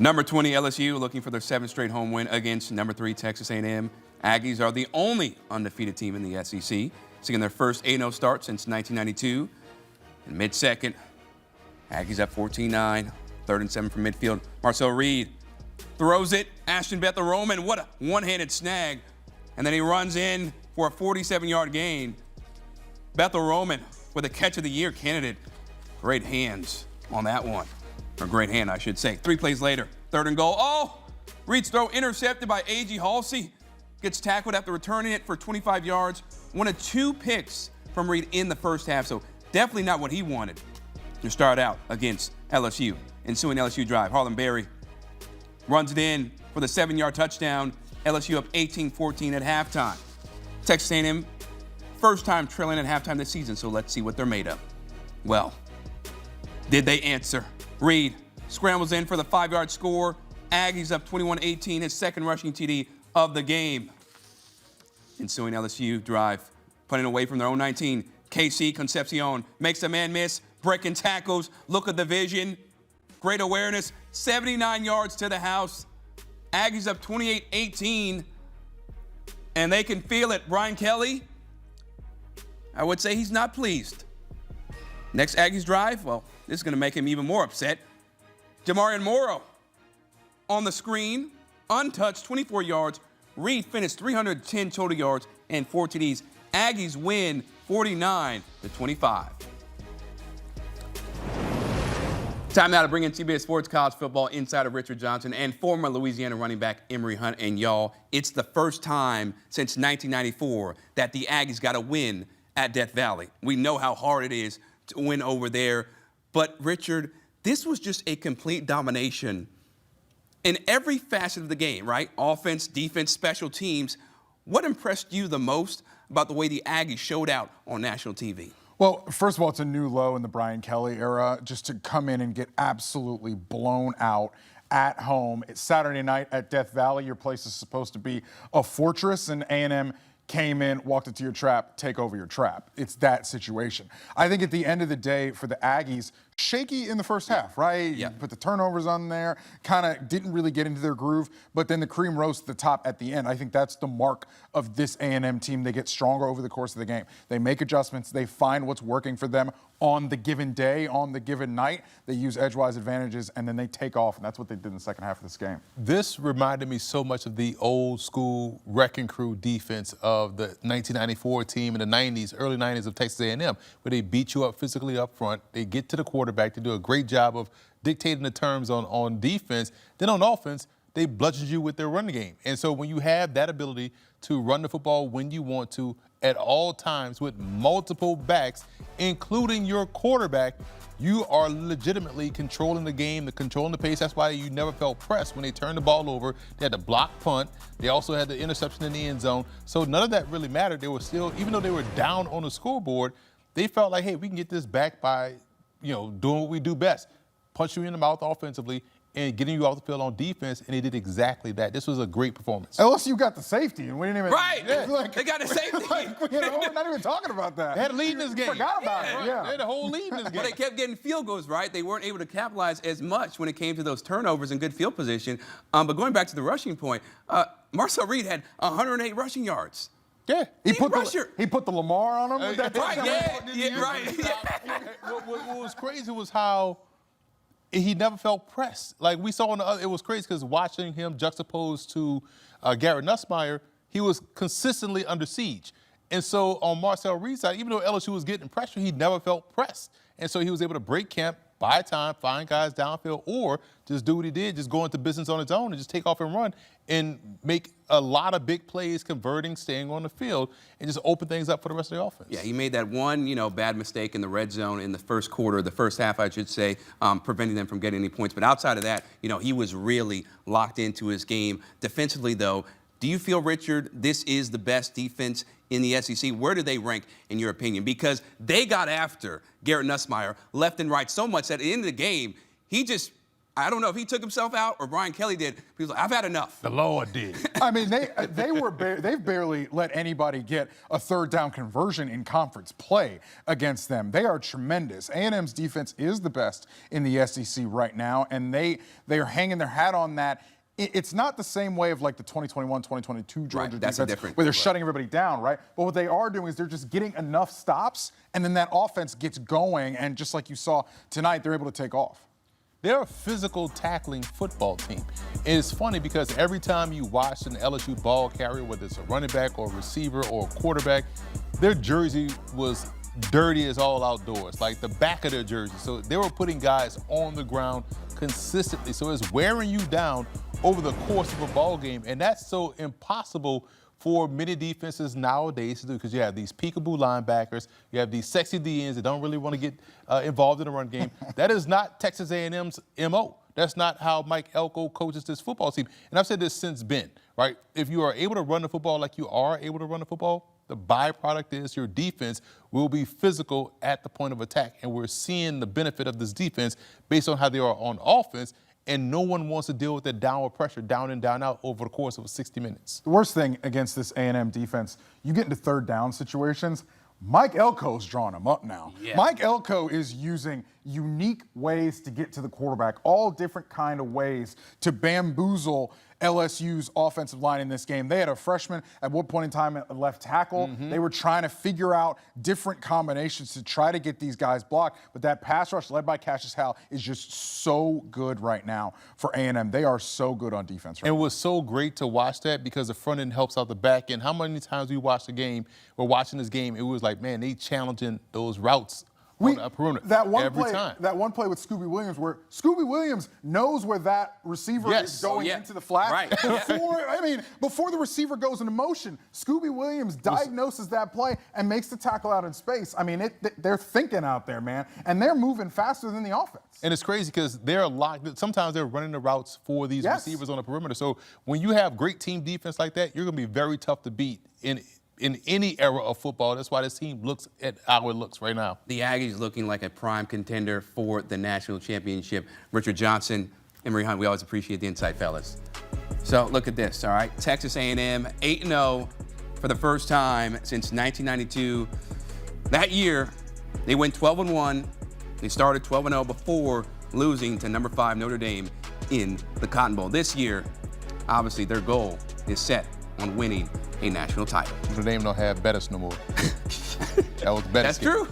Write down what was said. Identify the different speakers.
Speaker 1: Number 20 LSU looking for their 7th straight home win against number 3 Texas A&M. Aggies are the only undefeated team in the SEC, seeing their first 8-0 start since 1992. In mid-second, Aggies up 14-9, 3rd and 7 from midfield. Marcel Reed throws it. Ashton Bethel-Roman, what a one-handed snag. And then he runs in for a 47-yard gain. Bethel-Roman with a catch of the year candidate. Great hands on that one. Or great hand, I should say. 3 plays later, 3rd and goal. Oh! Reed's throw intercepted by A.G. Halsey. Gets tackled after returning it for 25 yards. One of 2 picks from Reed in the first half, so definitely not what he wanted to start out against LSU. Ensuing LSU drive, Harlan Berry runs it in for the 7-yard touchdown. LSU up 18-14 at halftime. Texas A&M, first time trailing at halftime this season, so let's see what they're made of. Well, did they answer? Reed scrambles in for the 5-yard score. Aggies up 21-18, his 2nd rushing TD of the game. Ensuing LSU drive, punting away from their own 19. KC Concepcion makes a man miss, breaking tackles, look at the vision, great awareness, 79 yards to the house. Aggies up 28-18, and they can feel it. Brian Kelly, I would say he's not pleased. Next Aggies drive, well, this is going to make him even more upset. Jamarian Morrow on the screen, untouched, 24 yards. Reed finished 310 total yards and 4 TDs. Aggies win 49-25. Time now to bring in CBS Sports College Football insider Richard Johnson and former Louisiana running back Emory Hunt. And y'all, it's the first time since 1994 that the Aggies got a win at Death Valley. We know how hard it is to win over there. But Richard, this was just a complete domination in every facet of the game, right? Offense, defense, special teams. What impressed you the most about the way the Aggies showed out on national TV?
Speaker 2: Well, first of all, it's a new low in the Brian Kelly era, just to come in and get absolutely blown out at home. It's Saturday night at Death Valley. Your place is supposed to be a fortress, and A&M came in, walked into your trap, take over your trap. It's that situation. I think at the end of the day, for the Aggies, shaky in the first half, right?
Speaker 1: Yeah.
Speaker 2: You put the turnovers on there, kind of didn't really get into their groove, but then the cream rose to the top at the end. I think that's the mark of this A&M team. They get stronger over the course of the game. They make adjustments. They find what's working for them on the given day, on the given night. They use edgewise advantages, and then they take off, and that's what they did in the second half of this game.
Speaker 3: This reminded me so much of the old school wrecking crew defense of the 1994 team in the 90s, early 90s of Texas A&M, where they beat you up physically up front. They get to the quarterback. They do a great job of dictating the terms on defense. Then on offense, they bludgeon you with their running game. And so when you have that ability to run the football when you want to at all times with multiple backs, including your quarterback, you are legitimately controlling the game, controlling the pace. That's why you never felt pressed when they turned the ball over. They had the block punt. They also had the interception in the end zone. So none of that really mattered. They were still, even though they were down on the scoreboard, they felt like, hey, we can get this back by, doing what we do best. Punch you in the mouth offensively and getting you off the field on defense, and they did exactly that. This was a great performance.
Speaker 2: LSU got the safety, and we didn't even...
Speaker 1: Right! They got the safety.
Speaker 2: We're not even talking about that.
Speaker 3: They had a lead in this game.
Speaker 2: Forgot about it, yeah.
Speaker 3: They had a whole lead in this game.
Speaker 1: But they kept getting field goals, right? They weren't able to capitalize as much when it came to those turnovers and good field position. But going back to the rushing point, Marcel Reed had 108 rushing yards.
Speaker 2: Yeah, he put the Lamar on him.
Speaker 1: Right, right.
Speaker 3: What was crazy was how he never felt pressed. Like we saw it was crazy because watching him juxtaposed to Garrett Nussmeier, he was consistently under siege. And so on Marcel Reed's side, even though LSU was getting pressure, he never felt pressed. And so he was able to break camp, buy time, find guys downfield, or just do what he did, just go into business on his own and just take off and run and make a lot of big plays, converting, staying on the field, and just open things up for the rest of the offense.
Speaker 1: Yeah, he made that one, bad mistake in the red zone in the first quarter, the first half, I should say, preventing them from getting any points. But outside of that, he was really locked into his game. Defensively, though, do you feel, Richard, this is the best defense in the SEC? Where do they rank, in your opinion? Because they got after Garrett Nussmeier left and right so much that at the end of the game, he just I don't know if he took himself out or Brian Kelly did. He was like, I've had enough.
Speaker 3: The Lord did.
Speaker 2: I mean, they've barely let anybody get a third down conversion in conference play against them. They are tremendous. A&M's defense is the best in the SEC right now, and they are hanging their hat on that. It's not the same way of like the 2021-2022 Georgia
Speaker 1: That's
Speaker 2: defense where they're shutting everybody down, right? But what they are doing is they're just getting enough stops, and then that offense gets going, and just like you saw tonight, they're able to take off.
Speaker 3: They're a physical tackling football team. And it's funny because every time you watch an LSU ball carrier, whether it's a running back or a receiver or a quarterback, their jersey was dirty as all outdoors, like the back of their jersey. So they were putting guys on the ground consistently. So it's wearing you down over the course of a ball game. And that's so impossible for many defenses nowadays to do because you have these peekaboo linebackers, you have these sexy DNs that don't really want to get involved in the run game. That is not Texas A&M's MO. That's not how Mike Elko coaches this football team. And I've said this since Ben, right? If you are able to run the football like you are able to run the football, the byproduct is your defense will be physical at the point of attack. And we're seeing the benefit of this defense based on how they are on offense. And no one wants to deal with that downward pressure, down and down out over the course of 60 minutes.
Speaker 2: The worst thing against this A&M defense, you get into third down situations, Mike Elko's drawing them up now.
Speaker 1: Yeah.
Speaker 2: Mike Elko is using unique ways to get to the quarterback, all different kind of ways to bamboozle LSU's offensive line in this game. They had a freshman at one point in time at left tackle. They were trying to figure out different combinations to try to get these guys blocked, but that pass rush led by Cassius Howell is just so good right now for A&M. They are so good on defense right now.
Speaker 3: And it was so great to watch that because the front end helps out the back end. How many times we watched the game, we're watching this game, it was like, man, they challenging those routes on the perimeter every time.
Speaker 2: That one play with Scooby Williams where Scooby Williams knows where that receiver is going into the flat.
Speaker 1: Right.
Speaker 2: Before the receiver goes into motion, Scooby Williams diagnoses that play and makes the tackle out in space. I mean, they're thinking out there, man, and they're moving faster than the offense.
Speaker 3: And it's crazy because they're locked. Sometimes they're running the routes for these receivers on the perimeter. So when you have great team defense like that, you're going to be very tough to beat in any era of football. That's why this team looks at how it looks right now.
Speaker 1: The Aggies looking like a prime contender for the national championship. Richard Johnson, Emory Hunt, we always appreciate the insight, fellas. So look at this, all right? Texas A&M 8-0 for the first time since 1992. That year, they went 12-1. They started 12-0 before losing to number 5 Notre Dame in the Cotton Bowl. This year, obviously, their goal is set on winning a national title.
Speaker 3: Notre Dame don't have Bettis no more. That was Bettis.
Speaker 1: That's true.